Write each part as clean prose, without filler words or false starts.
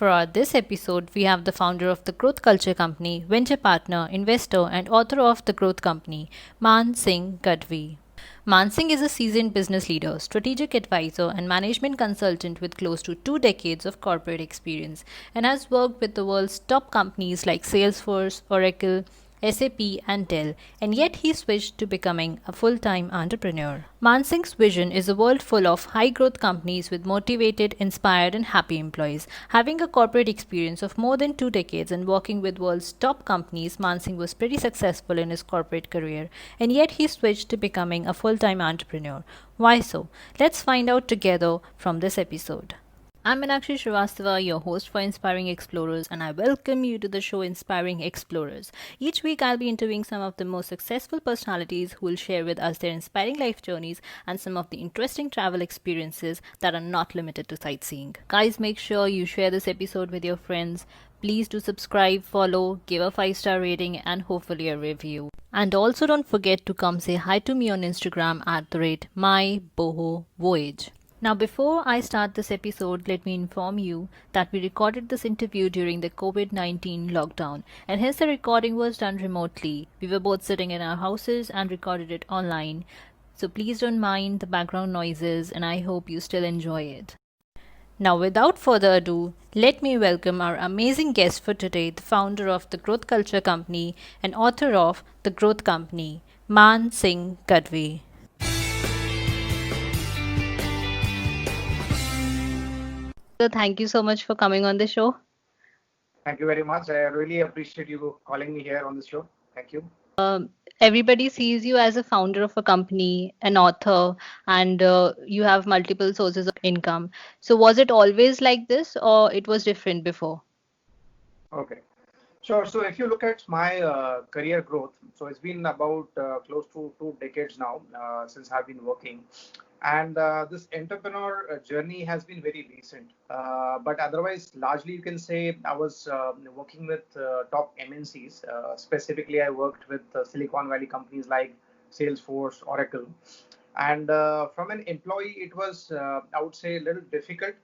this episode, we have the founder of the Growth Culture Company, venture partner, investor, and author of The Growth Company, Man Singh Gadvi. Mansingh is a seasoned business leader, strategic advisor, and management consultant with close to 2 decades of corporate experience and has worked with the world's top companies like Salesforce, Oracle, SAP, and Dell, and yet he switched to becoming a full time entrepreneur. Mansingh's vision is a world full of high growth companies with motivated, inspired, and happy employees. Having a corporate experience of more than 2 decades and working with world's top companies, Mansingh was pretty successful in his corporate career, and yet he switched to becoming a full time entrepreneur. Why so? Let's find out together from this episode. I'm Meenakshi Srivastava, your host for Inspiring Explorers, and I welcome you to the show Inspiring Explorers. Each week, I'll be interviewing some of the most successful personalities who will share with us their inspiring life journeys and some of the interesting travel experiences that are not limited to sightseeing. Guys, make sure you share this episode with your friends. Please do subscribe, follow, give a 5-star rating, and hopefully a review. And also don't forget to come say hi to me on Instagram at the rate mybohovoyage. Now, before I start this episode, let me inform you that we recorded this interview during the COVID-19 lockdown, and hence the recording was done remotely. We were both sitting in our houses and recorded it online. So please don't mind the background noises, and I hope you still enjoy it. Now, without further ado, let me welcome our amazing guest for today, the founder of the Growth Culture Company and author of The Growth Company, Man Singh Gadvi. So, thank you so much for coming on the show. Thank you very much. I really appreciate you calling me here on the show. Thank you. Everybody sees you as a founder of a company, an author, and you have multiple sources of income. So, was it always like this, or it was different before? Okay. Sure. So if you look at my career growth, so it's been about close to 2 decades now since I've been working. And this entrepreneur journey has been very recent. But otherwise, largely you can say I was working with top MNCs. Specifically, I worked with Silicon Valley companies like Salesforce, Oracle. And from an employee, it was, I would say, a little difficult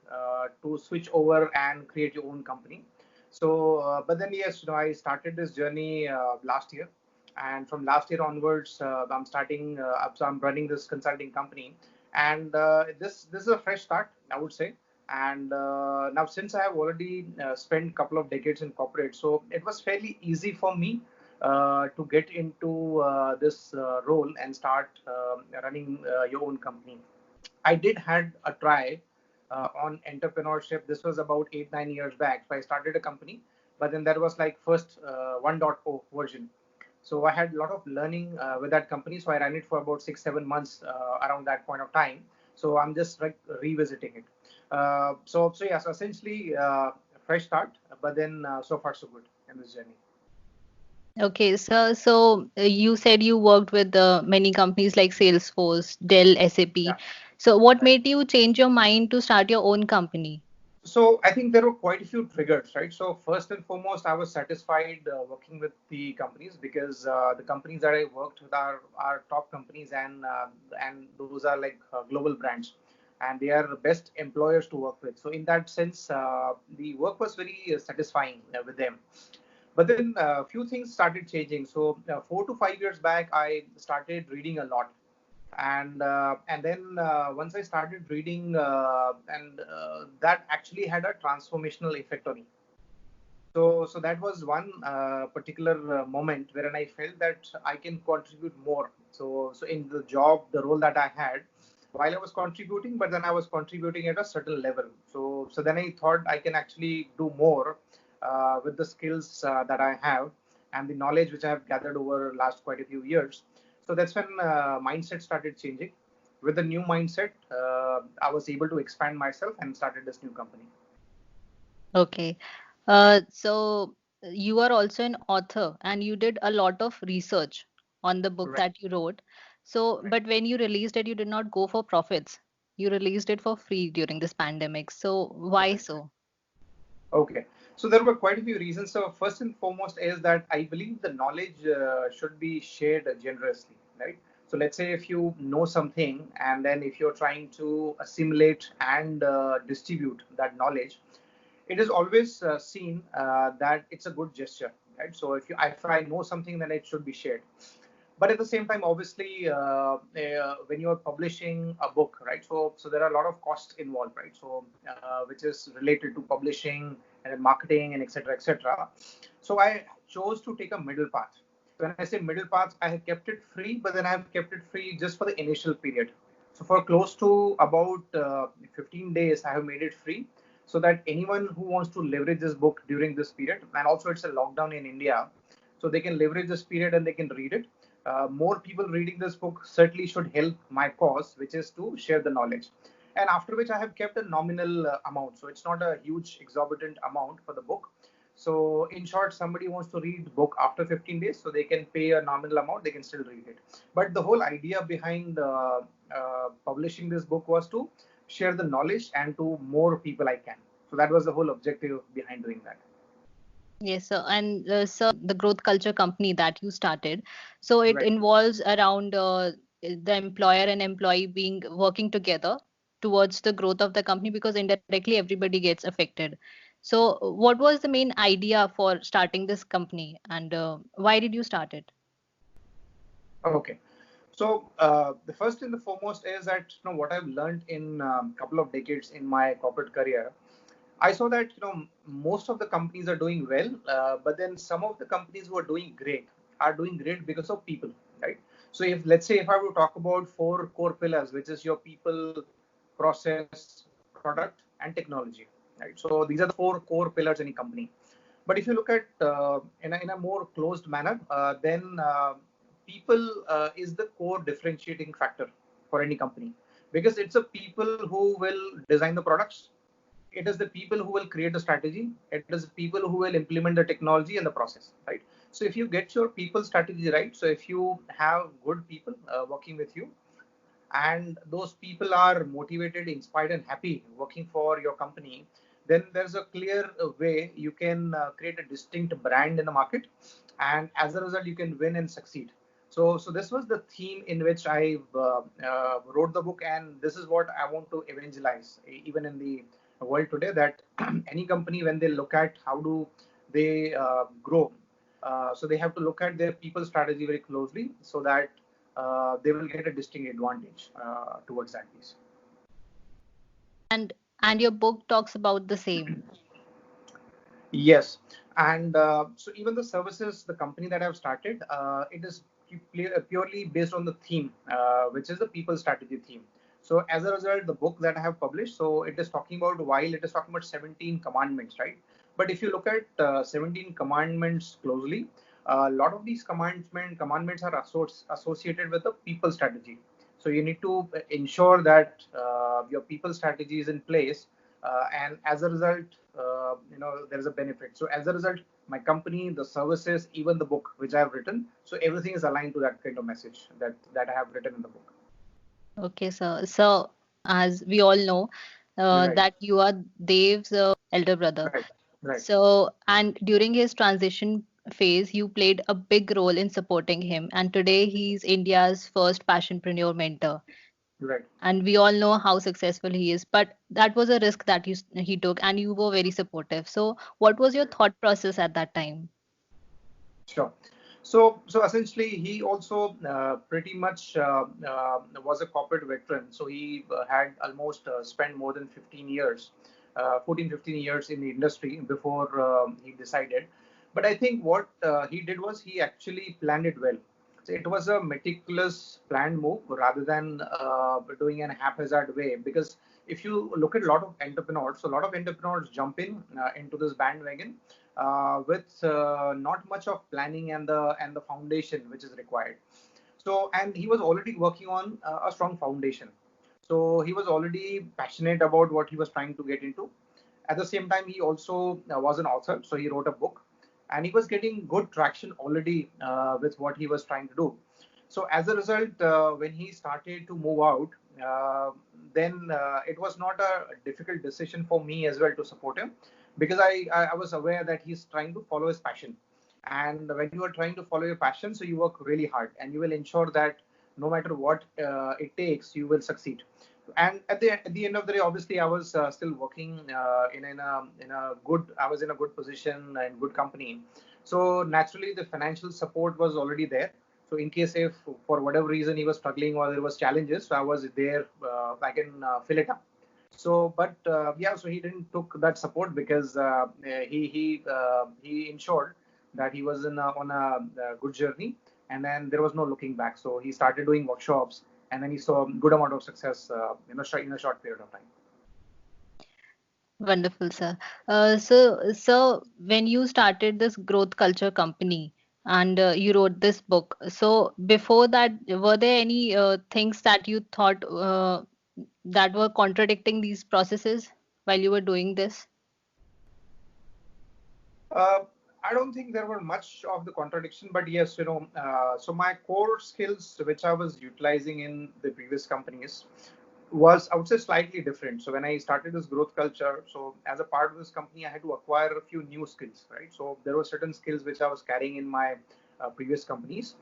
to switch over and create your own company. So, but then yes, I started this journey last year, and from last year onwards, I'm starting. So I'm running this consulting company, and this is a fresh start, I would say. And now, since I have already spent a couple of decades in corporate, so it was fairly easy for me to get into this role and start running your own company. I did had a try on entrepreneurship. This was about 8 9 years back. So I started a company, but then that was like first 1.0 version. So I had a lot of learning with that company. So I ran it for about 6 7 months around that point of time. So I'm just like revisiting it. So yeah. So essentially, fresh start, but then so far so good in this journey. Okay, so you said you worked with many companies like Salesforce, Dell, SAP. Yeah. So, what Right. made you change your mind to start your own company? So I think there were quite a few triggers, right? So first and foremost, I was satisfied working with the companies because the companies that I worked with are top companies and those are like global brands, and they are the best employers to work with. So in that sense, the work was very satisfying with them. But then a few things started changing. So 4 to 5 years back, I started reading a lot, and then once I started reading, and that actually had a transformational effect on me. So that was one particular moment wherein I felt that I can contribute more. So in the job, the role that I had, while I was contributing, but then I was contributing at a certain level. So then I thought I can actually do more with the skills that I have and the knowledge which I have gathered over last quite a few years. So that's when mindset started changing. With the new mindset, I was able to expand myself and started this new company. Okay. So you are also an author and you did a lot of research on the book Right. that you wrote. So, Right. but when you released it, you did not go for profits. You released it for free during this pandemic. So, why Right. so? Okay. So there were quite a few reasons. So first and foremost is that I believe the knowledge should be shared generously, right? So let's say if you know something and then if you're trying to assimilate and distribute that knowledge, it is always seen that it's a good gesture, right? So if I know something, then it should be shared. But at the same time, obviously, when you are publishing a book, right? So there are a lot of costs involved, right? So which is related to publishing and then marketing and etc. etc. So I chose to take a middle path. So when I say middle path, I have kept it free, but then I have kept it free just for the initial period. So for close to about 15 days, I have made it free so that anyone who wants to leverage this book during this period, and also it's a lockdown in India, so they can leverage this period and they can read it. More people reading this book certainly should help my cause, which is to share the knowledge. And after which I have kept a nominal amount. So it's not a huge exorbitant amount for the book. So in short, somebody wants to read the book after 15 days, so they can pay a nominal amount, they can still read it. But the whole idea behind publishing this book was to share the knowledge and to more people I can. So that was the whole objective behind doing that. Yes, sir. And sir, the growth culture company that you started, so it Right. involves around the employer and employee being working together towards the growth of the company because indirectly everybody gets affected. So, what was the main idea for starting this company, and why did you start it? Okay. So the first and the foremost is that what I've learned in a couple of decades in my corporate career. I saw that most of the companies are doing well, but then some of the companies who are doing great because of people, right? So if let's say if I were to talk about four core pillars, which is your people, process, product, and technology, right? So these are the four core pillars in any company. But if you look at in a more closed manner, then people is the core differentiating factor for any company because it's the people who will design the products, it is the people who will create the strategy, it is the people who will implement the technology and the process, right? So if you get your people strategy right, so if you have good people working with you and those people are motivated, inspired and happy working for your company, then there's a clear way you can create a distinct brand in the market, and as a result you can win and succeed. So this was the theme in which I wrote the book, and this is what I want to evangelize even in the world today, that any company, when they look at how do they grow, so they have to look at their people strategy very closely so that they will get a distinct advantage towards that piece. And and your book talks about the same. Yes, and so even the services, the company that I've started, it is purely based on the theme, which is the people strategy theme. So as a result, the book that I have published, so it is talking about, while it is talking about 17 commandments, right? But if you look at 17 commandments closely, a lot of these commandments are associated with the people strategy. So you need to ensure that your people strategy is in place, and as a result, there is a benefit. So as a result, my company, the services, even the book which I have written, so everything is aligned to that kind of message that I have written in the book. Okay, sir. So, as we all know, Right, that you are Dev's elder brother. right, right, So, and during his transition phase, you played a big role in supporting him. And today, he's India's first passionpreneur mentor. right. And we all know how successful he is. But that was a risk that he took, and you were very supportive. So, what was your thought process at that time? Sure. So essentially, he also pretty much was a corporate veteran. So he had almost spent more than 15 years, 14, 15 years in the industry before he decided. But I think what he did was he actually planned it well. So it was a meticulous planned move rather than doing an haphazard way. Because if you look at a lot of entrepreneurs, so a lot of entrepreneurs jump in into this bandwagon with not much of planning and the foundation which is required. So, and he was already working on a strong foundation. So he was already passionate about what he was trying to get into. At the same time, he also was an author, so he wrote a book, and he was getting good traction already with what he was trying to do. So as a result, when he started to move out, uh, then it was not a difficult decision for me as well to support him, because I was aware that he's trying to follow his passion. And when you are trying to follow your passion, so you work really hard and you will ensure that no matter what it takes, you will succeed. And at the end of the day, obviously, I was still working in a good. I was in a good position and good company. So naturally, the financial support was already there. So in case if for whatever reason he was struggling or there was challenges, so I was there. I can fill it up. So, but yeah, so he didn't took that support because he ensured that he was on a good journey, and then there was no looking back. So he started doing workshops, and then he saw a good amount of success in a short period of time. Wonderful, sir. So when you started this growth culture company and you wrote this book, so before that, were there any things that you thought that were contradicting these processes while you were doing this? Uh, I don't think there were much of the contradiction, but yes, so my core skills, which I was utilizing in the previous companies, was, I would say, slightly different. So when I started this growth culture, so as a part of this company, I had to acquire a few new skills, right? So there were certain skills which I was carrying in my previous companies,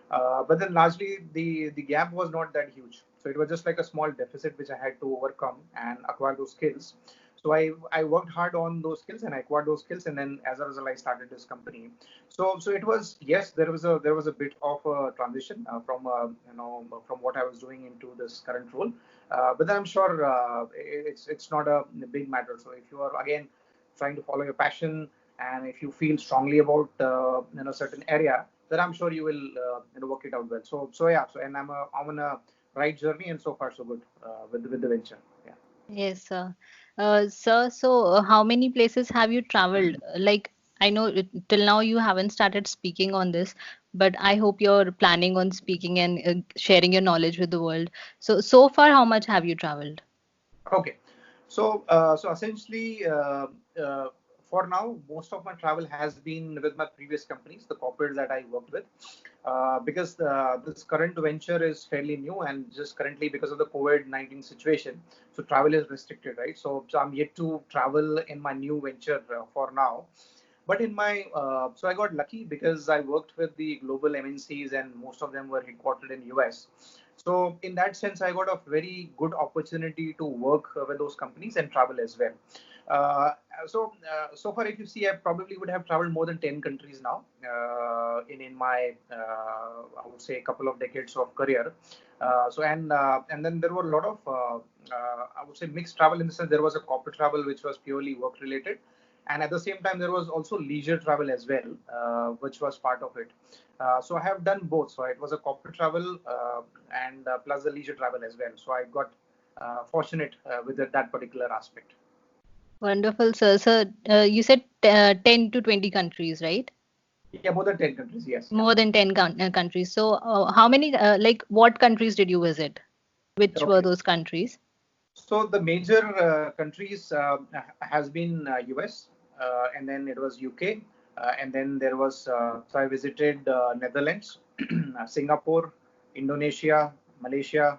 but then largely the gap was not that huge. So it was just like a small deficit which I had to overcome and acquire those skills. So I worked hard on those skills and I acquired those skills, and then as a result I started this company. So it was, yes, there was a bit of a transition from what I was doing into this current role, but then I'm sure it's not a big matter. So if you are again trying to follow your passion, and if you feel strongly about certain area, then I'm sure you will work it out well. So yeah. So and I'm on a right journey, and so far so good with the venture. Yeah. Yes, sir. Sir, so how many places have you traveled? Like, I know till now you haven't started speaking on this, but I hope you're planning on speaking and sharing your knowledge with the world. So far, how much have you traveled? Okay. So essentially, uh, for now, most of my travel has been with my previous companies, the corporates that I worked with, because this current venture is fairly new, and just currently because of the COVID-19 situation, so travel is restricted, right? So I'm yet to travel in my new venture for now. But in my so I got lucky because I worked with the global MNCs, and most of them were headquartered in US. So in that sense, I got a very good opportunity to work with those companies and travel as well. Uh, so far, if you see, I probably would have traveled more than 10 countries now in my I would say a couple of decades of career. And then there were a lot of I would say mixed travel, in the sense there was a corporate travel which was purely work related, and at the same time there was also leisure travel as well, which was part of it. So I have done both. So it was a corporate travel and plus the leisure travel as well. So I got fortunate with that particular aspect. Wonderful, sir. So you said 10 to 20 countries, right? Yeah, more than 10 countries. Yes. Yeah. More than 10 countries. So how many, like, what countries did you visit? Which were Okay. those countries? So the major countries has been US, and then it was UK, and then there was so I visited Netherlands, Singapore, Indonesia, Malaysia,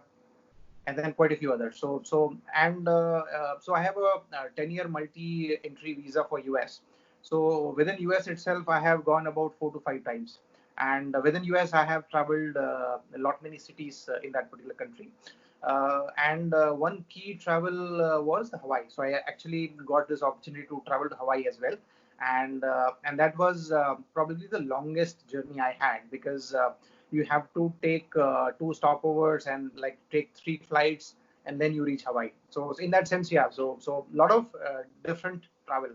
and then quite a few others. So I have a 10-year multi-entry visa for US. So within US itself, I have gone about 4 to 5 times, and within US, I have traveled a lot many cities in that particular country. And one key travel was Hawaii. So I actually got this opportunity to travel to Hawaii as well, and that was probably the longest journey I had, because you have to take 2 stopovers and like take 3 flights, and then you reach Hawaii. So in that sense, yeah. So a lot of different travel.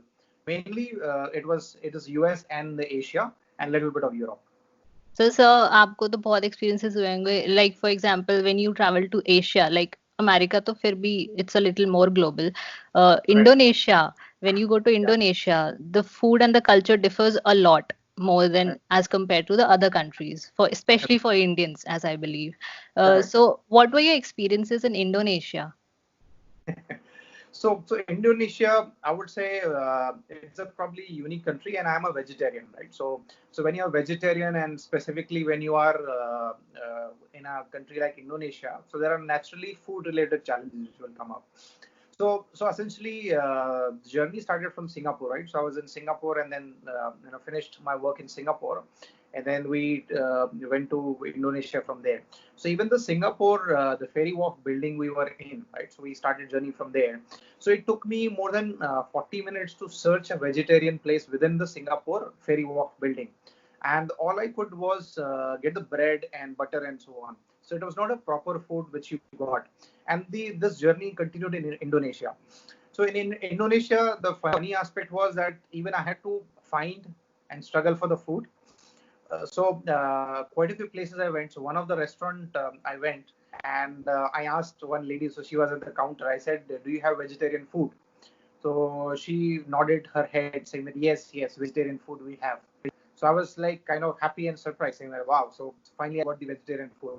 Mainly, it is US and the Asia, and a little bit of Europe. So, sir, आपको तो बहुत experiences हुए होंगे. Like, for example, when you travel to Asia, like America, तो फिर भी it's a little more global. Right. Indonesia, when you go to Yeah. Indonesia, the food and the culture differs a lot more than Right. as compared to the other countries, for especially for Indians, as I believe. Correct. So, what were your experiences in Indonesia? So Indonesia, I would say it's a probably unique country, and I'm a vegetarian, right? So when you're vegetarian, and specifically when you are in a country like Indonesia, so there are naturally food related challenges which will come up. So essentially, the journey started from Singapore, right? So I was in Singapore, and then finished my work in Singapore, and then we went to Indonesia from there. So even the Singapore, the ferry wharf building we were in, right? So we started journey from there. So it took me more than 40 minutes to search a vegetarian place within the Singapore ferry wharf building, and all I could was get the bread and butter and so on. So it was not a proper food which you got, and the this journey continued in Indonesia. So in Indonesia, the funny aspect was that even I had to find and struggle for the food. Quite a few places I went. So one of the restaurant I went, and I asked one lady. So she was at the counter. I said, "Do you have vegetarian food?" So she nodded her head, saying that yes, yes, vegetarian food we have. So I was like kind of happy and surprised, saying that wow, so finally I got the vegetarian food.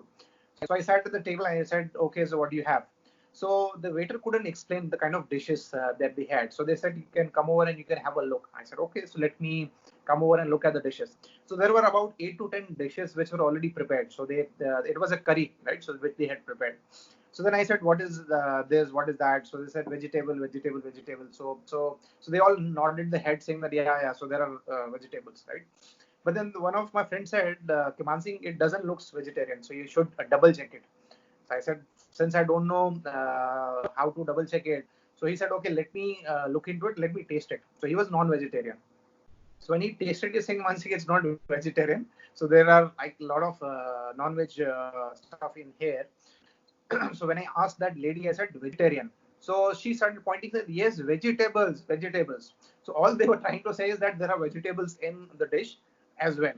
So I sat at the table and I said, okay, so what do you have? So the waiter couldn't explain the kind of dishes that they had. So they said, you can come over and you can have a look. I said, okay, so let me come over and look at the dishes. So there were about 8 to 10 dishes which were already prepared. So it was a curry, right? So which they had prepared. So then I said, what is this? What is that? So they said, vegetable, vegetable, vegetable. So they all nodded the head, saying that yeah, yeah. So there are vegetables, right? But then one of my friends said, Kiman Singh, it doesn't look vegetarian, so you should double check it. So I said, since I don't know how to double check it, so he said, okay, let me look into it, let me taste it. So he was non-vegetarian. So when he tasted it, saying, Kiman Singh, it's not vegetarian. So there are like a lot of non-veg stuff in here. So when I asked that lady, I said vegetarian. So she started pointing, said yes, vegetables, vegetables. So all they were trying to say is that there are vegetables in the dish as well.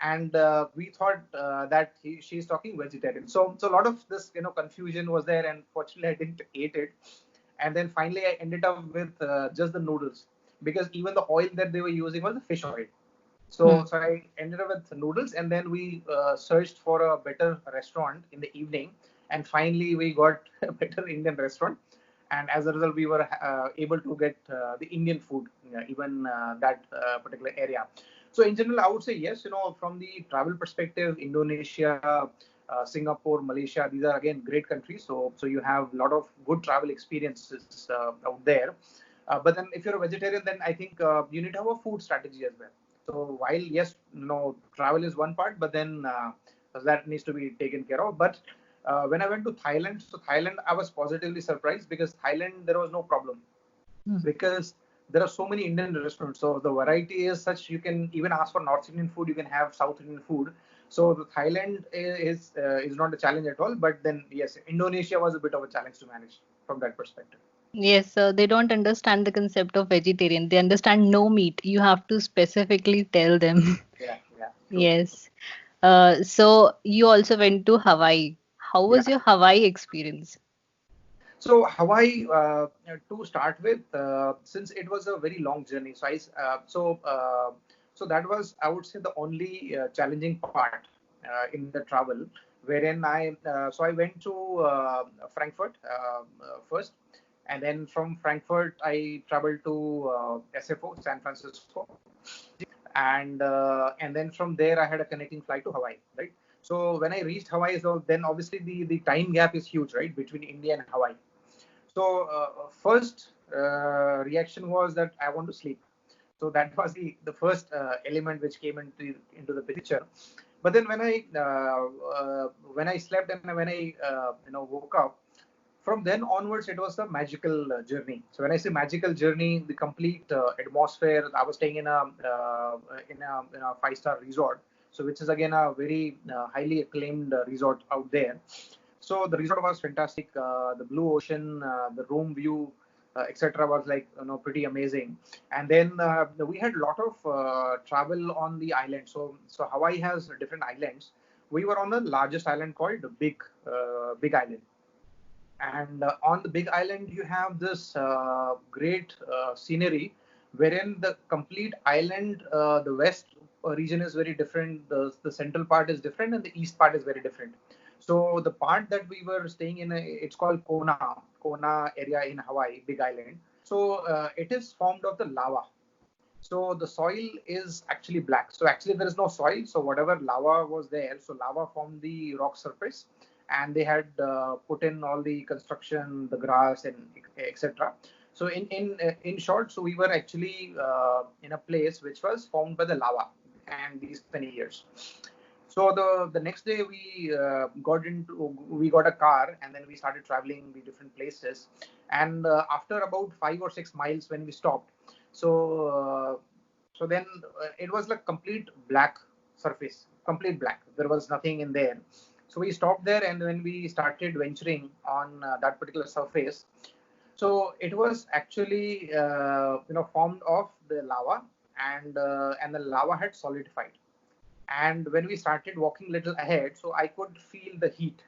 And we thought that she's talking vegetarian. So a lot of this confusion was there, and fortunately I didn't eat it. And then finally I ended up with just the noodles, because even the oil that they were using was the fish oil. Hmm. So I ended up with noodles, and then we searched for a better restaurant in the evening, and finally we got a better Indian restaurant, and as a result, we were able to get the Indian food, even that particular area. So in general, I would say yes. From the travel perspective, Indonesia, Singapore, Malaysia, these are again great countries. So you have a lot of good travel experiences out there. But then if you're a vegetarian, then I think you need to have a food strategy as well. So while yes, travel is one part, but then that needs to be taken care of. But when I went to Thailand, so Thailand, I was positively surprised, because Thailand there was no problem, Hmm. because there are so many Indian restaurants. So the variety is such, you can even ask for North Indian food, you can have South Indian food. So the Thailand is not a challenge at all. But then yes, Indonesia was a bit of a challenge to manage from that perspective. Yes, they don't understand the concept of vegetarian. They understand no meat. You have to specifically tell them. Yeah, yeah, true. Yes. So you also went to Hawaii. How Yeah. was your Hawaii experience? So Hawaii, to start with, since it was a very long journey, so that was, I would say, the only challenging part in the travel, wherein I went to Frankfurt first, and then from Frankfurt I traveled to SFO, San Francisco, and then from there I had a connecting flight to Hawaii, right? So when I reached Hawaii, so then obviously the time gap is huge, right, between India and Hawaii. So first reaction was that I want to sleep. So that was the first element which came into the picture. But then when I slept and when I woke up, from then onwards it was a magical journey. So when I say magical journey, the complete atmosphere. I was staying in a 5-star resort, so which is again a very highly acclaimed resort out there. So the resort was fantastic. The blue ocean, the room view, etc., was like pretty amazing. And then we had a lot of travel on the island. So Hawaii has different islands. We were on the largest island called the Big Island. And on the Big Island, you have this great scenery, wherein the complete island, the west region is very different, the central part is different, and the east part is very different. So the part that we were staying in, it's called Kona area in Hawaii, Big Island. So it is formed of the lava. So the soil is actually black. So actually there is no soil. So whatever lava was there, so lava formed the rock surface, and they had put in all the construction, the grass, and etc. So in short, so we were actually in a place which was formed by the lava and these many years. So the next day we got a car, and then we started traveling the different places. And after about 5 or 6 miles, when we stopped, so then it was like complete black surface, complete black. There was nothing in there. So we stopped there, and when we started venturing on that particular surface, so it was actually formed of the lava, and the lava had solidified. And when we started walking little ahead, so I could feel the heat.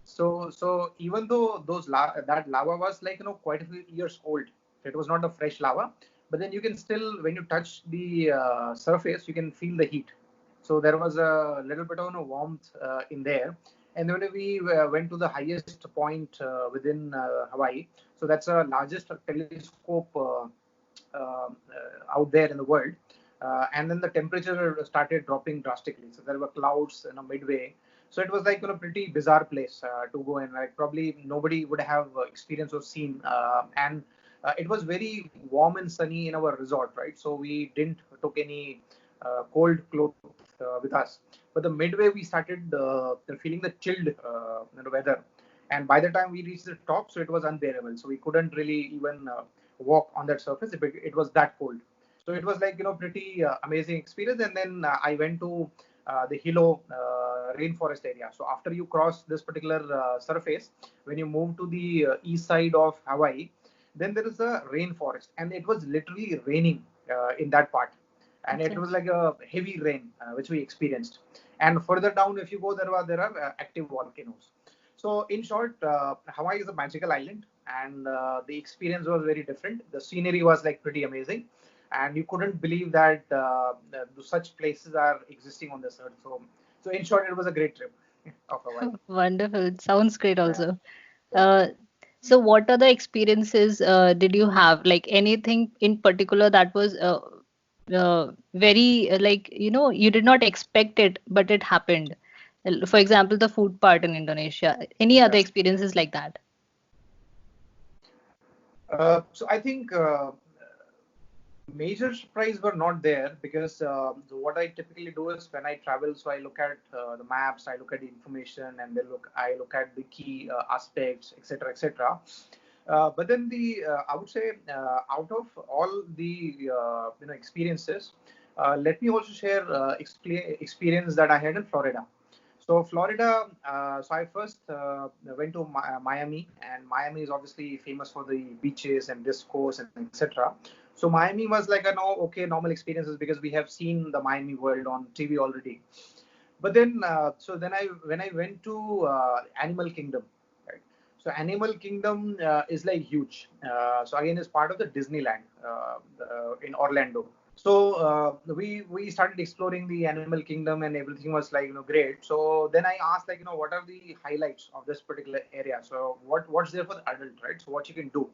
So even though that lava was like quite a few years old, it was not a fresh lava, but then you can still, when you touch the surface, you can feel the heat. So there was a little bit of warmth in there. And when we went to the highest point within Hawaii, so that's the largest telescope out there in the world. And then the temperature started dropping drastically. So there were clouds midway. So it was like pretty bizarre place to go in. Like probably nobody would have experienced or seen. And it was very warm and sunny in our resort, right? So we didn't took any cold clothes with us. But the midway we started feeling the chilled weather. And by the time we reached the top, so it was unbearable. So we couldn't really even walk on that surface. It was that cold. So it was like pretty amazing experience. And then I went to the Hilo rainforest area. So after you cross this particular surface, when you move to the east side of Hawaii, then there is a rainforest, and it was literally raining in that part, and it Okay. was like a heavy rain which we experienced. And further down, if you go, there are active volcanoes. So in short, Hawaii is a magical island, and the experience was very different. The scenery was like pretty amazing, and you couldn't believe that such places are existing on this earth. So in short, it was a great trip of Hawaii. Wonderful. It sounds great Yeah, also. yeah. Uh, so what other experiences did you have? Like anything in particular that was very like you did not expect it, but it happened. For example, the food part in Indonesia. Any other Yeah. experiences like that? So I think major surprise were not there, because what I typically do is when I travel, so I look at the maps, I look at the information, and then I look at the key aspects, etc., etc. But then I would say out of all the experiences, let me also share experience that I had in Florida. So Florida, so I first went to Miami, and Miami is obviously famous for the beaches and discos and etc. So Miami was like a no, okay, normal experiences, because we have seen the Miami world on TV already. But then, so then when I went to Animal Kingdom, right? So Animal Kingdom is like huge. So again, it's part of the Disneyland in Orlando. So we started exploring the Animal Kingdom, and everything was like great. So then I asked, like, what are the highlights of this particular area? So what's there for the adult, right? So what you can do.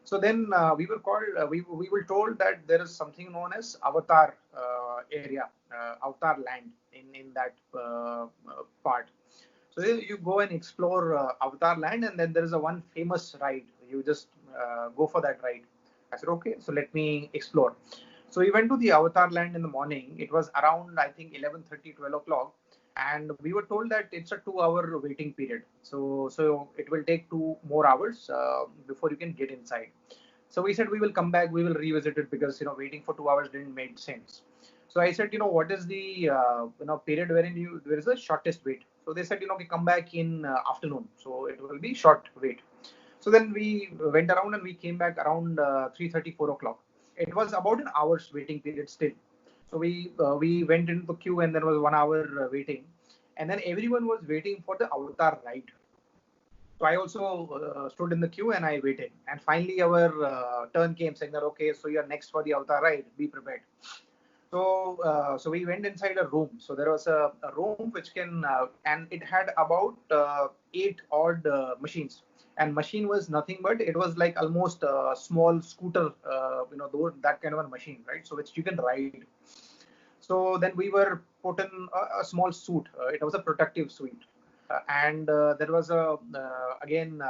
So then we were told that there is something known as Avatar area, Avatar land in that part. So then you go and explore Avatar land, and then there is a one famous ride. You just go for that ride. I said, okay, so let me explore. So we went to the Avatar land in the morning. It was around, I think, 11:30, 12 o'clock. And we were told that it's a 2 hour waiting period. So it will take 2 more hours before you can get inside. So we said we will come back, we will revisit it, because waiting for 2 hours didn't make sense. So I said, what is the period wherein there is the shortest wait? So they said, okay, come back in afternoon. So it will be short wait. So then we went around, and we came back around 3:30, 4 o'clock. It was about an hour's waiting period still. So we went into the queue, and there was 1 hour waiting, and then everyone was waiting for the Avatar ride. So I also stood in the queue, and I waited. And finally, our turn came, saying that, okay, so you're next for the Avatar ride. Be prepared. So we went inside a room. So there was a room which can, and it had about eight odd machines. And machine was nothing but it was like almost a small scooter, that kind of a machine, right? So which you can ride. So then we were put in a small suit. It was a protective suit. and there was a again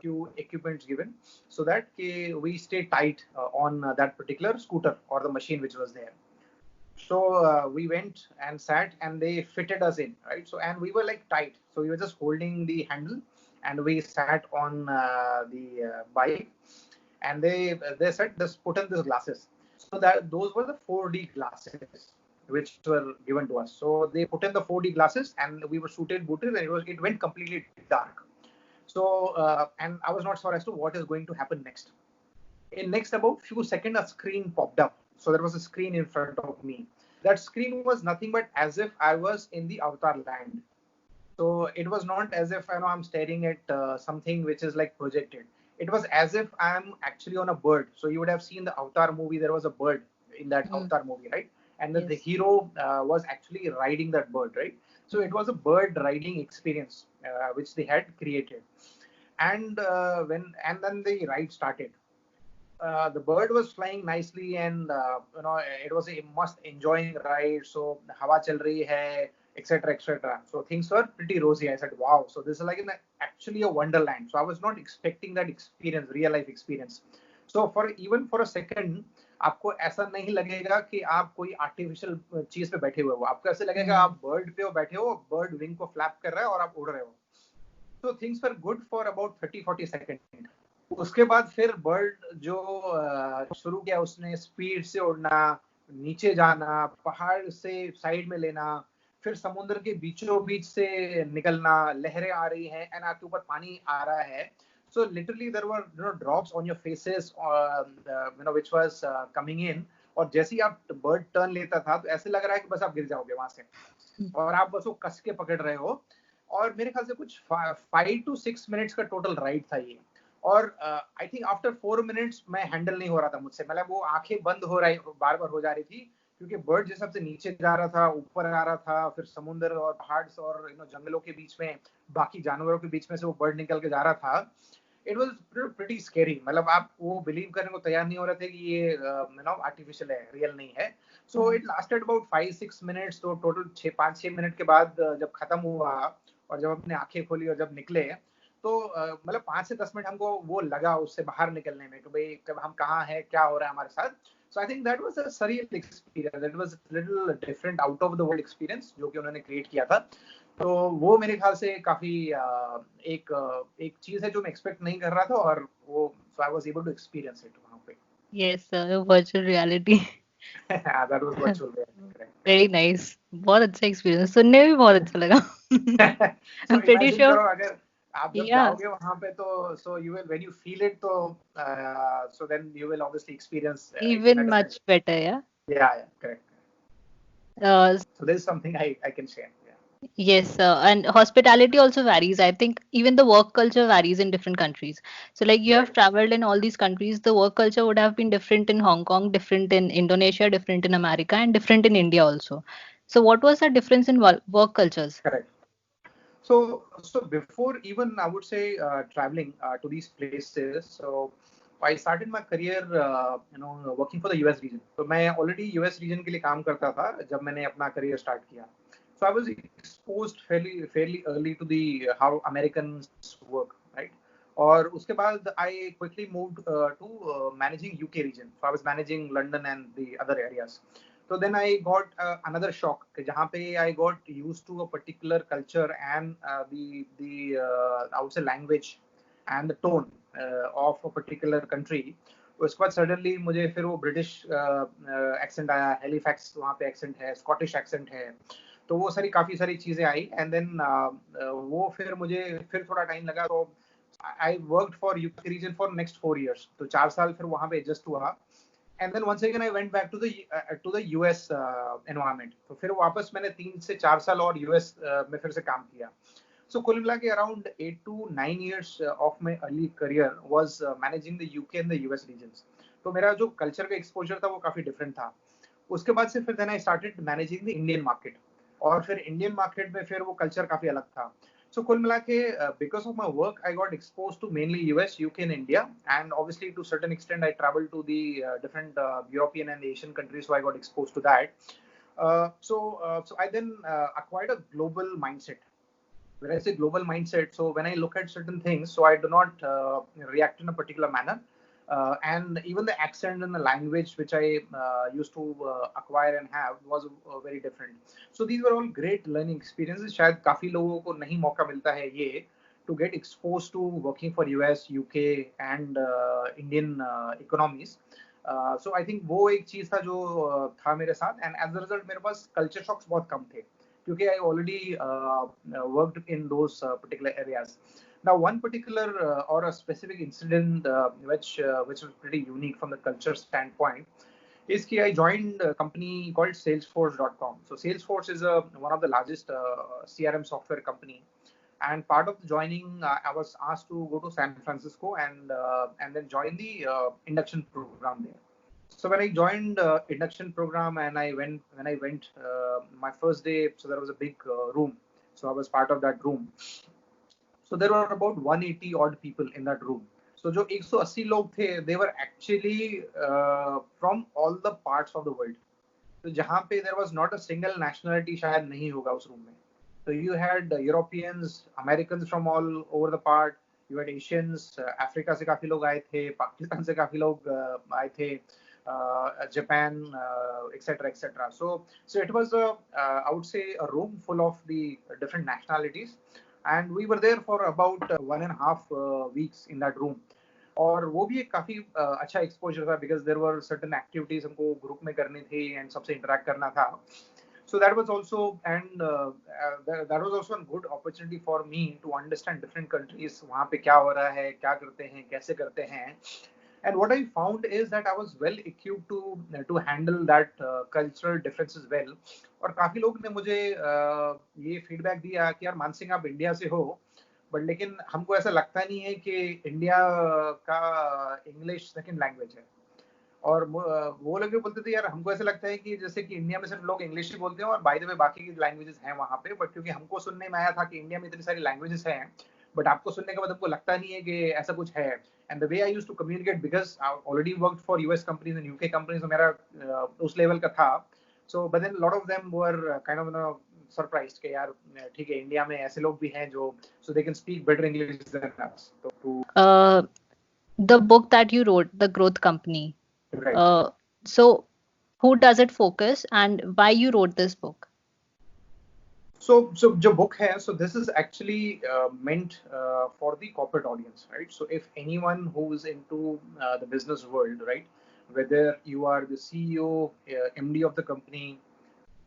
few equipments given so that we stay tight on that particular scooter or the machine which was there. So we went and sat, and they fitted us in, right? So and we were like tight, so we were just holding the handle, and we sat on the bike, and they said just put in these glasses. So that those were the 4D glasses which were given to us. So they put in the 4D glasses, and we were suited booted, and it went completely dark. So and I was not sure as to what is going to happen next. In next about few seconds, a screen popped up. So there was a screen in front of me. That screen was nothing but as if I was in the Avatar land. So it was not as if I'm staring at something which is like projected. It was as if I'm actually on a bird. So you would have seen the Avatar movie. There was a bird in that Mm. Avatar movie, right? And the Yes. hero was actually riding that bird, right? So it was a bird riding experience which they had created. And then the ride started. The bird was flying nicely, and it was a must enjoying ride. So hawa chal rahi hai, etc., etc. So things were pretty rosy. I said, wow, so this is like actually a wonderland. So I was not expecting that experience, real life experience. So for a second, आपको ऐसा नहीं लगेगा कि आप कोई artificial चीज पे बैठे हुए हो. आपको ऐसे लगेगा Mm. आप बर्ड पे हो, बैठे हो, बर्ड विंग को फ्लैप कर रहा है और आप उड़ रहे हो. So things were good for about 30-40 seconds. उसके बाद फिर बर्ड जो शुरू किया उसने स्पीड से उड़ना, नीचे जाना, पहाड़ से साइड में लेना, फिर समुद्र के बीचों बीच से निकलना, लहरें आ रही हैं एंड आपके ऊपर पानी आ रहा है. So literally there were drops on your faces, which was coming in. और जैसे ही आप बर्ड टर्न लेता था तो ऐसे लग रहा है कि बस आप गिर जाओगे वहां से, और आप बस वो कस के पकड़ रहे हो. और मेरे ख्याल से कुछ 5 to 6 मिनट्स का टोटल राइड था ये. और आई थिंक आफ्टर 4 मिनट्स मैं हैंडल नहीं हो रहा था मुझसे, मतलब वो आंखें बंद हो रही, बार बार हो जा रही थी, क्योंकि बर्ड जिस हिसाब से नीचे जा रहा था, ऊपर आ रहा था, फिर समुद्र और पहाड़ और जंगलों के बीच में, बाकी जानवरों के बीच में से वो बर्ड निकल के जा रहा था. It was pretty scary. मतलब आप वो बिलीव करने को तैयार नहीं हो रहे थे कि ये आर्टिफिशियल है, रियल नहीं है. सो Mm. It lasted about 5-6 minutes. तो टोटल 6-5-6 मिनट के बाद जब खत्म हुआ और जब अपने आंखें खोली और जब निकले, तो मतलब 5 से 10 मिनट हमको वो लगा उससे बाहर निकलने में कि भाई कब हम कहाँ हैं, क्या हो रहा है हमारे साथ. So I think that was a surreal experience. That was little different out of the world experience जो कि उन्होंने क्रिएट किया था. तो वो मेरे ख्याल से काफी एक चीज है जो मैं एक्सपेक्ट नहीं कर रहा था, और वो so I was able to experience it वहां पे. Yes, virtual reality. That was virtual reality. Very nice. बहुत अच्छा एक्सपीरियंस, सुनने में भी बहुत अच्छा लगा. सो I'm pretty इमेजिन sure. करो अगर आप जब Yeah, जाओगे वहां पे, तो so you will when you feel it, तो so then you will obviously experience it in a even different much better. Yeah. Way. Yeah correct. Uh, So this is something I can share. Yeah. Yes, and hospitality also varies. I think even the work culture varies in different countries. So, like you have Right. traveled in all these countries, the work culture would have been different in Hong Kong, different in Indonesia, different in America, and different in India also. So, what was the difference in work cultures? Correct. So before even I would say traveling to these places, so I started my career working for the US region. तो मैं already US region के लिए काम करता था जब मैंने अपना career start किया. So I was exposed fairly early to the how Americans work, right? और उसके बाद I quickly moved to managing UK region. So I was managing London and the other areas. So then I got another shock कि जहाँ पे I got used to a particular culture and the I would say language and the tone of a particular country. उसके बाद suddenly मुझे फिर वो British accent आया, Halifax वहाँ पे एक्सेंट है, स्कॉटिश एक्सेंट है, तो वो सारी काफी सारी चीजें आई. एंड देन वो फिर मुझे फिर थोड़ा टाइम लगा. तो I worked for UK region for next 4 years. तो 4 साल फिर वहाँ पे एडजस्ट हुआ. And then once again I went back to the US environment. तो फिर वापस मैंने 3 से 4 साल और यूएस में फिर से काम किया. So कुल मिला के around 8 to 9 years of my early career was managing the UK and the US regions. तो मेरा जो कल्चर का एक्सपोजर था वो काफी डिफरेंट था. उसके बाद से फिर then I started managing the Indian market, और फिर इंडियन मार्केट में फिर वो कल्चर काफी अलग था. So कुल मिला के because of my work I got exposed to mainly US, UK and India, and obviously to certain extent I traveled to the different European and Asian countries, so I got exposed to that. So I then acquired a global mindset. when I say global mindset, so when I look at certain things, so I do not react in a particular manner. And even the accent and the language which I used to acquire and have was very different. So these were all great learning experiences. शायद काफी लोगों को नहीं मौका मिलता है ये to get exposed to working for US, UK and Indian economies. So I think वो एक चीज था जो था मेरे साथ, and as a result मेरे पास culture shocks बहुत कम थे क्योंकि I already worked in those particular areas. Now, one particular or a specific incident which was pretty unique from the culture standpoint is that I joined a company called Salesforce.com. So Salesforce is one of the largest CRM software company. And part of the joining, I was asked to go to San Francisco and then join the induction program there. So when I joined induction program and when I went my first day, so there was a big room. So I was part of that room. So there were about 180 odd people in that room. So जो 180 लोग थे, they were actually from all the parts of the world. तो जहाँ पे there was not a single nationality शायद नहीं होगा उस room में. So you had Europeans, Americans from all over the part. You had Asians, Africa से काफी लोग आए थे, पाकिस्तान से काफी लोग आए थे, Japan, etc., etc. So it was I would say a room full of the different nationalities, and we were there for about 1.5 weeks in that room. और वो भी एक काफी अच्छा एक्सपोजर था because there were certain activities हमको group में करनी थी and सबसे interact करना था. So that was also that was also a good opportunity for me to understand different countries, वहाँ पे क्या हो रहा है, क्या करते हैं, कैसे करते हैं. And what I found is that I was well equipped to handle that cultural differences well. और काफी लोग ने मुझे ये फीडबैक दिया कि यार मानसिंह आप इंडिया से हो, बट लेकिन हमको ऐसा लगता नहीं है कि इंडिया का इंग्लिश सेकंड लैंग्वेज है. और वो लोग भी बोलते थे यार हमको ऐसा लगता है कि जैसे कि इंडिया में सिर्फ लोग इंग्लिश ही बोलते हैं और बाय द वे बाकी की लैंग्वेजेस हैं वहाँ पे, बट क्योंकि हमको सुनने में आया था कि इंडिया में इतनी सारी लैंग्वेजेस हैं, बट आपको सुनने के बाद हमको लगता नहीं है कि ऐसा कुछ है. And the way I used to communicate because I already worked for US companies and UK companies, मेरा उस लेवल का था. So but then lot of them were kind of surprised कि यार ठीक है इंडिया में ऐसे लोग भी हैं जो so they can speak better English than us. तो the book that you wrote, The Growth Company. right. So who does it focus and why you wrote this book? So जो book है, so this is actually meant for the corporate audience, right? So if anyone who's into the business world, right, whether you are the CEO, MD of the company,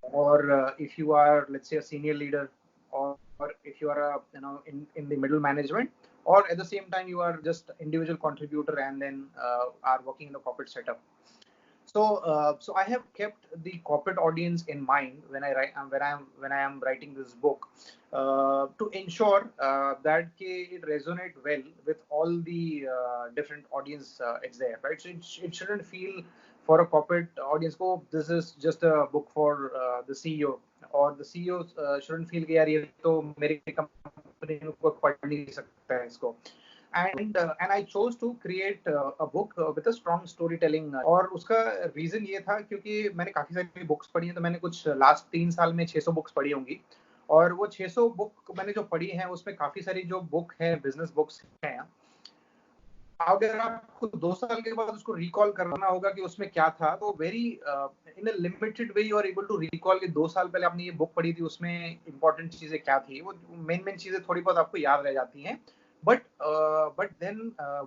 or if you are, let's say, a senior leader, or if you are in the middle management, or at the same time you are just individual contributor and then are working in the corporate setup. So I have kept the corporate audience in mind when I write when I am writing this book to ensure that it resonate well with all the different audience it's there, right? So it shouldn't feel for a corporate audience को this is just a book for the CEO, or the CEO shouldn't feel कि यार ये तो मेरी company को पढ़ नहीं सकता है इसको. And I chose to create a book with a strong storytelling. और उसका रीजन ये था क्योंकि मैंने काफी सारी बुक्स पढ़ी हैं, तो मैंने कुछ लास्ट 3 साल में 600 बुक्स पढ़ी होंगी, और वो 600 बुक मैंने जो पढ़ी हैं उसमें काफी सारी जो बुक है बिजनेस बुक्स हैं, अगर आपको 2 साल के बाद उसको रिकॉल करना होगा कि उसमें क्या था, तो very in a limited way you are able to recall कि 2 साल पहले आपने ये बुक पढ़ी थी, उसमें इंपॉर्टेंट चीजें क्या थी, वो मेन चीजें थोड़ी बहुत आपको याद रह जाती हैं. But then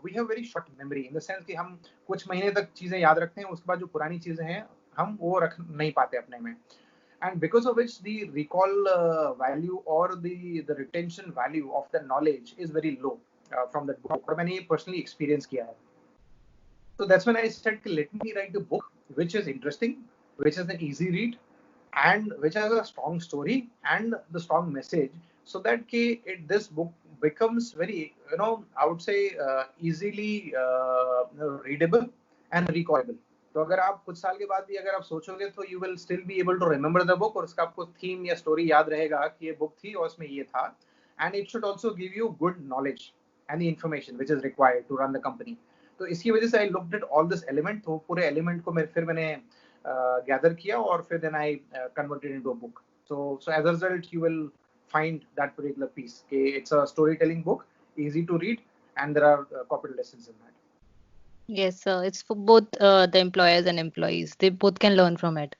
we have very short memory in the sense कि हम कुछ महीने तक चीजें याद रखते हैं, उसके बाद जो पुरानी चीजें हैं हम वो रख नहीं पाते अपने में. And because of which the recall value or the retention value of the knowledge is very low from that book. और मैंने ये personally experience किया है. So that's when I said, let me write a book which is interesting, which is an easy read, and which has a strong story and the strong message, so that this book becomes very, I would say easily readable and recallable. तो अगर आप कुछ साल के बाद भी अगर आप सोचोगे तो you will still be able to remember the book, और उसका आपको थीम या स्टोरी याद रहेगा कि ये बुक थी और उसमें ये था. And it should also give you good knowledge and the information which is required to run the company. तो इसकी वजह से I looked at all this element, तो पूरे element को फिर मैंने gather किया और फिर then I converted into a book. So as a result you will find that particular piece. Okay, it's a storytelling book, easy to read, and there are corporate lessons in that. Yes, sir. It's for both the employers and employees. They both can learn from it.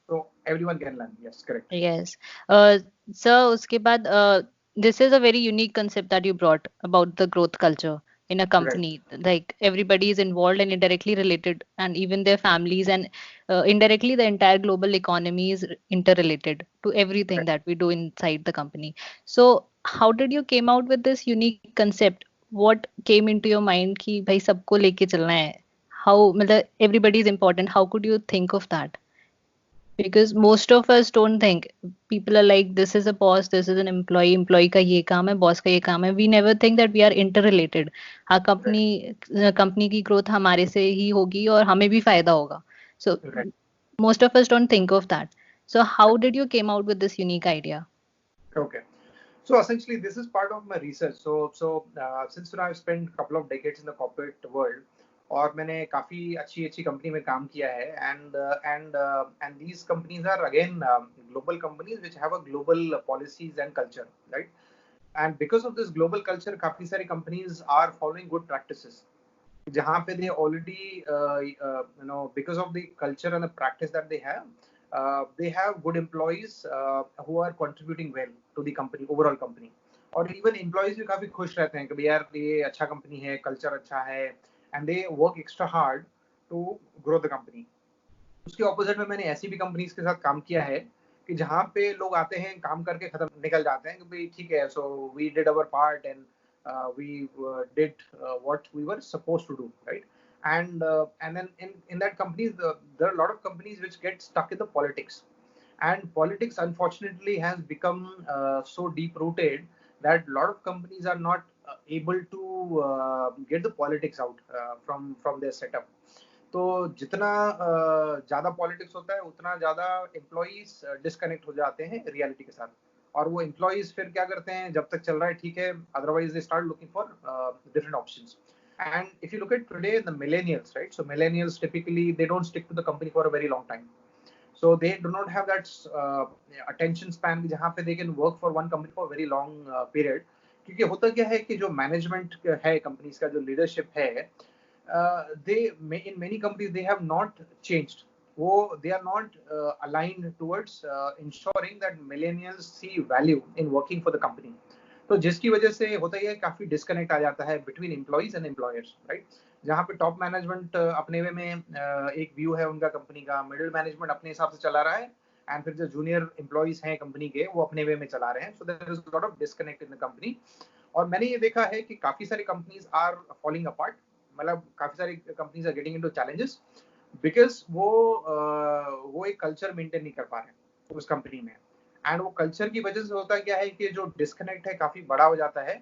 So everyone can learn. Yes, correct. Yes. Uh, sir, उसके बाद this is a very unique concept that you brought about the growth culture in a Right. company. Like everybody is involved and indirectly related, and even their families and indirectly the entire global economy is interrelated to everything Right. that we do inside the company. So, how did you came out with this unique concept? What came into your mind कि भाई सबको लेके चलना है? How मतलब everybody is important. How could you think of that? Because most of us don't think. People are like, this is a boss, this is an employee का ये काम है, boss का ये काम है. We never think that we are interrelated. हाँ, Right. company की growth हमारे से ही होगी और हमें भी फायदा होगा. So Right. most of us don't think of that. So how did you came out with this unique idea? Okay. So essentially, this is part of my research. Since I've spent a couple of decades in the corporate world, और मैंने काफी अच्छी अच्छी company में काम किया है, and these companies are again global companies which have a global policies and culture, right? And because of this global culture, काफी सारी companies are following good practices. जहाँ पे they already because of the culture and the practice that they have good employees who are contributing well to the company, overall company. और even employees भी काफी खुश रहते हैं कि यार ये अच्छा कंपनी है, कल्चर अच्छा है, and they work extra hard to grow the company. उसके ऑपोजिट में मैंने ऐसी भी कंपनीज के साथ काम किया है कि जहाँ पे लोग आते हैं, काम करके खत्म निकल जाते हैं कि भाई ठीक है, so we did our part and we did what we were supposed to do, right? And then in that companies, there are a lot of companies which get stuck in the politics, and politics unfortunately has become so deep rooted that a lot of companies are not able to get the politics out from their setup. तो जितना ज्यादा politics होता है उतना ज्यादा employees disconnect हो जाते हैं रियलिटी के साथ, और वो एम्प्लॉइज फिर क्या करते हैं, जब तक चल रहा है ठीक है, otherwise they start looking for different options. And if you look at today, the millennials, right? So millennials typically they don't stick to the company for a very long time. So they do not have that attention span जहाँ पे they can work for one company for a very long period. क्योंकि होता क्या है कि जो management है companies का, जो लीडरशिप है, in many companies they have not changed. They are not aligned towards ensuring that millennials see value in working for the company. तो जिसकी वजह से होता ही है, काफी डिस्कनेक्ट आ जाता है between employees and employers, right? जहाँ पे टॉप मैनेजमेंट अपने वे में एक व्यू है उनका कंपनी का, मिडिल मैनेजमेंट अपने हिसाब से चला रहा है, एंड फिर जो जूनियर एम्प्लॉइज हैं कंपनी के वो अपने वे में चला रहे हैं. So there is lot of disconnect in the company. और मैंने ये देखा है कि काफी सारी कंपनीज आर फॉलिंग अपार्ट, मतलब काफी सारी companies are getting into challenges because वो एक कल्चर मेंटेन नहीं कर पा रहे उस कंपनी में. एंड वो कल्चर की वजह से होता क्या है कि जो डिस्कनेक्ट है काफी बड़ा हो जाता है,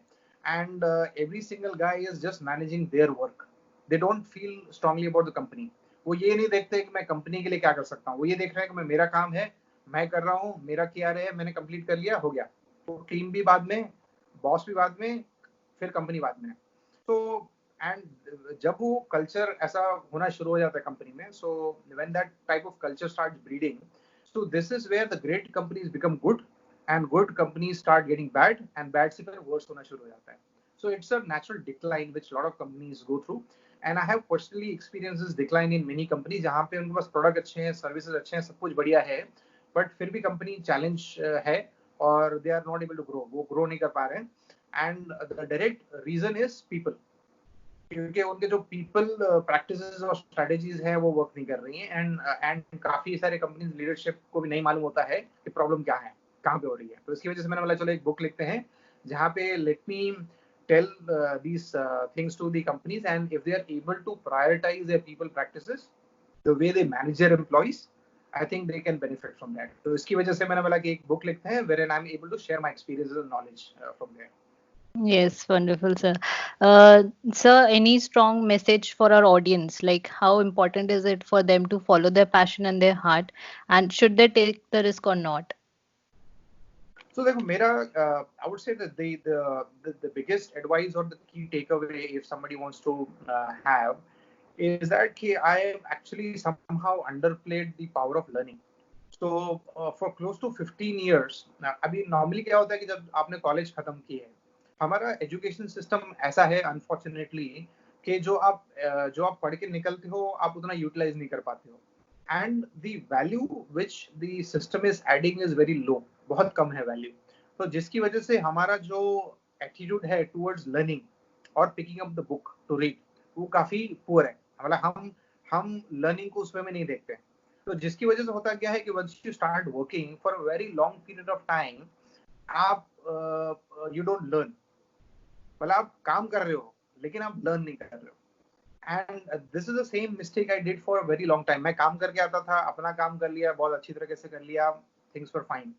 and every single guy is just managing their work. They don't feel strongly about the company. वो ये नहीं देखते कि मैं कंपनी के लिए क्या कर सकता हूँ, वो ये देख रहे हैं कि मैं, मेरा काम है, मैं कर रहा हूँ, मेरा किया रहे, मैंने कंप्लीट कर लिया, हो गया. तो टीम भी बाद में, बॉस भी बाद में, फिर कंपनी बाद में. तो एंड जब वो कल्चर ऐसा होना शुरू हो जाता है कंपनी में, so when that type of culture starts breeding, so this is where the great companies become good and good companies start getting bad and bad से फिर worse होना शुरू हो जाता है. So it's a natural decline which a lot of companies go through, and I have personally experienced this decline in many companies जहाँ पे उनके पास प्रोडक्ट अच्छे हैं, सर्विसेज अच्छे हैं, सब कुछ बढ़िया है, बट फिर भी कंपनी चैलेंज है और they are not able to grow, वो ग्रो नहीं कर पा रहे हैं. And the direct reason is people, क्योंकि उनके जो पीपल प्रैक्टिसेस और स्ट्रेटेजीज हैं वो वर्क नहीं कर रही हैं, एंड काफी सारे कंपनीज लीडरशिप को भी नहीं मालूम होता है कि प्रॉब्लम क्या है, कहाँ पे हो रही है. तो इसकी वजह से मैंने बोला चलो एक बुक लिखते हैं जहाँ पे let me tell these things to the companies, and if they are able to prioritize their people practices, the way they manage their employees, I think they can benefit from that. तो इसकी वजह से मैंने बोला कि एक book लिखते हैं wherein I'm able to share my experiences and knowledge from there. Yes, wonderful, sir. Sir, any strong message for our audience? Like, how important is it for them to follow their passion and their heart? And should they take the risk or not? So देखो मेरा I would say that the biggest advice or the key takeaway if somebody wants to have is that I actually somehow underplayed the power of learning. So for close to 15 years, अभी normally क्या होता है कि जब आपने college खत्म की है, हमारा एजुकेशन सिस्टम ऐसा है अनफॉर्चुनेटली कि जो आप पढ़ के निकलते हो आप उतना यूटिलाइज नहीं कर पाते हो, and the value which the system is adding is very low, बहुत कम है वैल्यू। तो जिसकी वजह से हमारा जो एटीट्यूड है टुवर्ड्स लर्निंग और picking up the book to read, वो काफी पुअर है। मतलब हम लर्निंग को उसमें में नहीं देखते हैं। तो जिसकी वजह से होता क्या है कि once you start working for a very long period of time, आप यू डोंट लर्न। मतलब आप काम कर रहे हो लेकिन आप लर्न नहीं कर रहे हो, and this is the same mistake I did for a very long time. मैं काम करके आता था, अपना काम कर लिया, बहुत अच्छी तरीके से कर लिया, things were fine,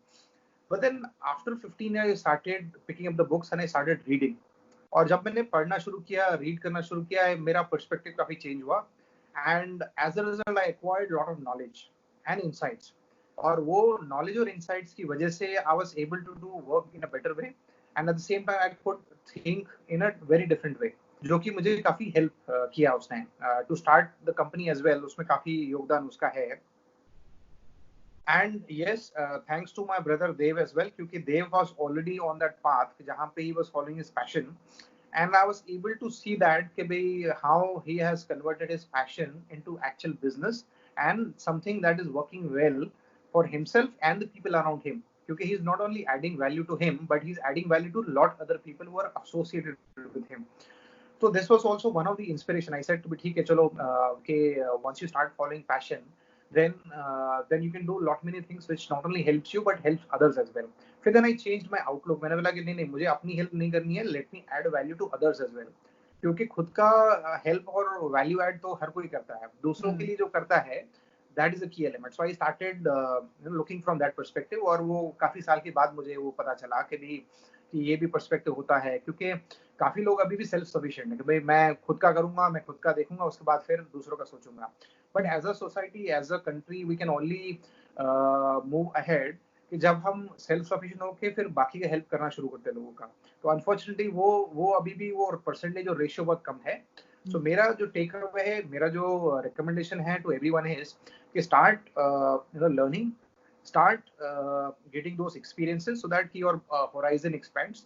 but then after 15 years I started picking up the books and I started reading। और जब मैंने पढ़ना शुरू किया, रीड करना शुरू किया, मेरा पर्सपेक्टिव काफी चेंज हुआ, and as a result I acquired lot of knowledge and insights. और वो नॉलेज और इनसाइट्स की वजह से I was able to do work in a better way, and at the same time I could think in a very different way, जो कि मुझे काफी हेल्प किया उस time to start the company as well. उसमें काफी योगदान उसका है। And yes, thanks to my brother Dev as well, क्योंकि Dev was already on that path जहाँ पे he was following his passion, and I was able to see that कि भाई how he has converted his passion into actual business and something that is working well for himself and the people around him, क्योंकि he is not only adding value to him but he is adding value to a lot other people who are associated with him. So this was also one of the inspiration. I said to be ठीक है चलो once you start following passion, then you can do lot many things which not only helps you but helps others as well. फिर then I changed my outlook. मैंने बोला कि नहीं नहीं, मुझे अपनी हेल्प नहीं करनी है, let me add value to others as well। क्योंकि खुद का हेल्प और वैल्यू ऐड तो हर कोई करता है, दूसरों के लिए जो करता है that is a key element. So I started looking from that perspective, और वो काफी साल के बाद मुझे वो पता चला कि भी कि ये भी पर्सपेक्टिव होता है, क्योंकि काफी लोग अभी भी सेल्फ सफिशिएंट है कि भाई मैं खुद का करूंगा, मैं खुद का देखूंगा, उसके बाद फिर दूसरों का सोचूंगा। But as a society, as a country, we can only move ahead कि जब हम सेल्फ सफिशिएंट होके फिर बाकी का हेल्प करना शुरू करते हैं लोगों का। तो अनफॉर्चुनेटली वो अभी भी वो परसेंटेज और रेशियो बहुत कम है। सो मेरा जो टेक अवे है, मेरा जो रिकमेंडेशन है टू एवरीवन इज कि start learning, start getting those experiences so that your horizon expands,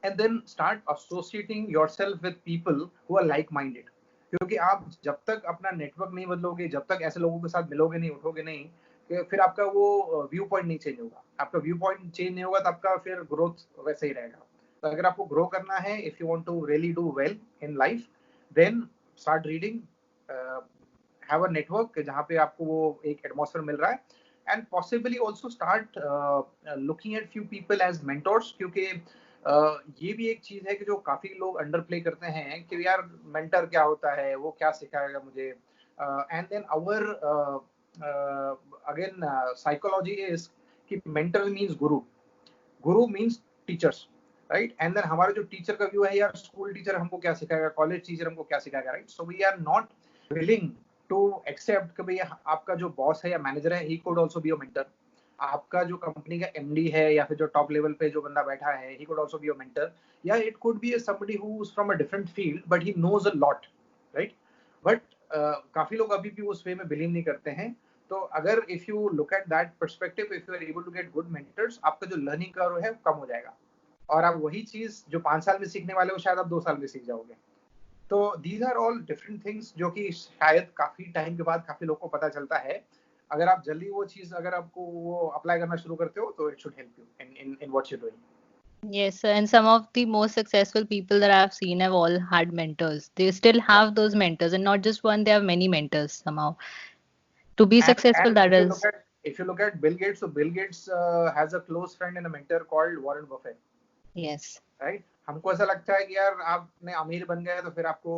and then start associating yourself with people who are like minded। क्योंकि आप जब तक अपना नेटवर्क नहीं बदलोगे, जब तक ऐसे लोगों के साथ मिलोगे नहीं, उठोगे नहीं, कि फिर आपका वो व्यू पॉइंट नहीं चेंज होगा। आपका व्यू पॉइंट चेंज नहीं होगा तो आपका फिर ग्रोथ वैसे ही रहेगा। तो अगर आपको ग्रो करना है, if you want to really do well in life, then start reading, have a network जहाँ पे आपको वो एक एटमॉस्फेयर मिल रहा है, and possibly also start looking at few people as mentors. क्योंकि ये भी एक चीज है कि जो काफी लोग अंडर प्ले करते हैं कि यार मेंटर क्या होता है, वो क्या सिखाएगा मुझे, and then our again psychology is कि mentor means guru, guru means teachers, right. And then हमारा जो टीचर का व्यू है, यार स्कूल टीचर हमको क्या सिखाएगा, कॉलेज टीचर हमको क्या सिखाएगा, right. So we are not willing to accept कि भाई आपका जो बॉस है या मैनेजर है, he could also be your mentor. आपका जो कंपनी का एमडी है या फिर जो टॉप लेवल पे जो बंदा बैठा है, he could also be your mentor. या it could be somebody who is from a different field but he knows a lot, right. But काफी लोग अभी भी उस वे में बिलीव नहीं करते हैं। तो अगर if you look at that perspective, if you are able to get good mentors, आपका जो लर्निंग कर्व है कम हो जाएगा, और आप वही चीज जो 5 साल में सीखने वाले हो शायद आप 2 साल में सीख जाओगे। तो these are all different things जो कि शायद काफी टाइम के बाद काफी लोगों को पता चलता है। अगर आप जल्दी वो चीज अगर आपको वो अप्लाई करना शुरू करते हो तो it should help you in what you doing. Yes, sir. And some of the most successful people that I've seen have all had mentors. They still have those mentors, and not just one, they have many mentors somehow. To be successful, And that is, if you look at Bill Gates, so Bill Gates has a close friend and a mentor called Warren Buffett, yes. Right. हमको ऐसा लगता है कि यार आपने अमीर बन गए तो फिर आपको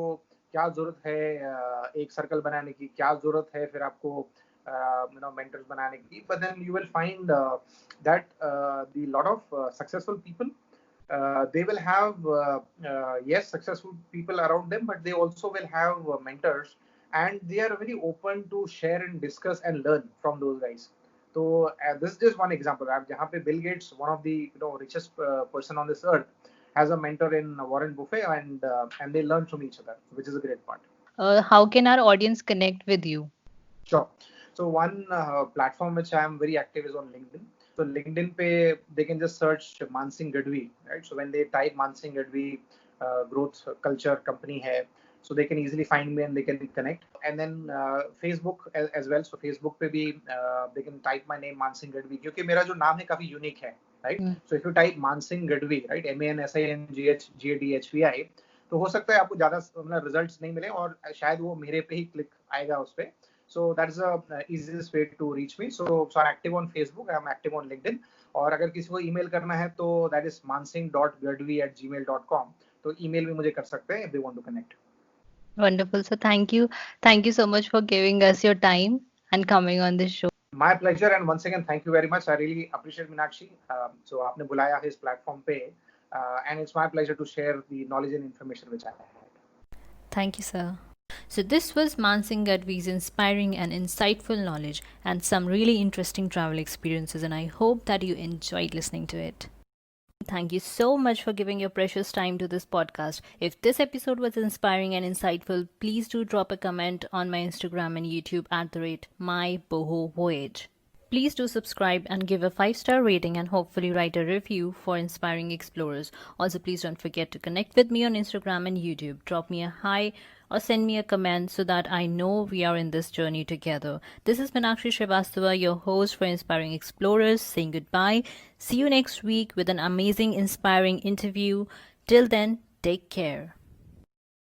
क्या जरूरत है एक सर्कल बनाने की, क्या जरूरत है फिर आपको मेंटर्स बनाने की। But then you will find that the lot of successful people, they will have yes, successful people around them, but they also will have mentors, and they are very open to share and discuss and learn from those guys। So this is just one example। आप जहाँ पे Bill Gates, one of the richest person on this earth, has a mentor in Warren Buffett, and they learn from each other, which is a great part। How can our audience connect with you? Sure। So one platform which I am very active is on LinkedIn. So LinkedIn pe they can just search Mansingh Gadvi, right? So when they type Mansingh Gadvi growth culture company hai, so they can easily find me and they can connect. And then Facebook as well. So Facebook pe bhi they can type my name Mansingh Gadvi क्योंकि मेरा जो नाम है काफी unique है, right? So if you type Mansingh Gadvi, right, MANSINGHGADHVI, तो हो सकता है आपको ज्यादा मतलब रिजल्ट्स नहीं मिले और शायद वो मेरे पे ही क्लिक आएगा उस पे. So that is the easiest way to reach me. So I'm active on Facebook, I'm active on LinkedIn. और अगर किसी को email करना है तो that is mansingh.gadvi@gmail.com. तो email भी मुझे कर सकते हैं if they want to connect. Wonderful. So thank you. Thank you so much for giving us your time and coming on this show. My pleasure, and once again thank you very much. I really appreciate Meenakshi. So आपने बुलाया है इस platform पे, and it's my pleasure to share the knowledge and information which I had. Thank you, sir. So this was Mansingh Gadvi's inspiring and insightful knowledge and some really interesting travel experiences, and I hope that you enjoyed listening to it. Thank you so much for giving your precious time to this podcast. If this episode was inspiring and insightful, please do drop a comment on my Instagram and YouTube @ mybohovoyage. Please do subscribe and give a 5-star rating and hopefully write a review for inspiring explorers. Also, please don't forget to connect with me on Instagram and YouTube. Drop me a hi or send me a comment so that I know we are in this journey together. This is Meenakshi Srivastava, your host for Inspiring Explorers, saying goodbye. See you next week with an amazing, inspiring interview. Till then, take care.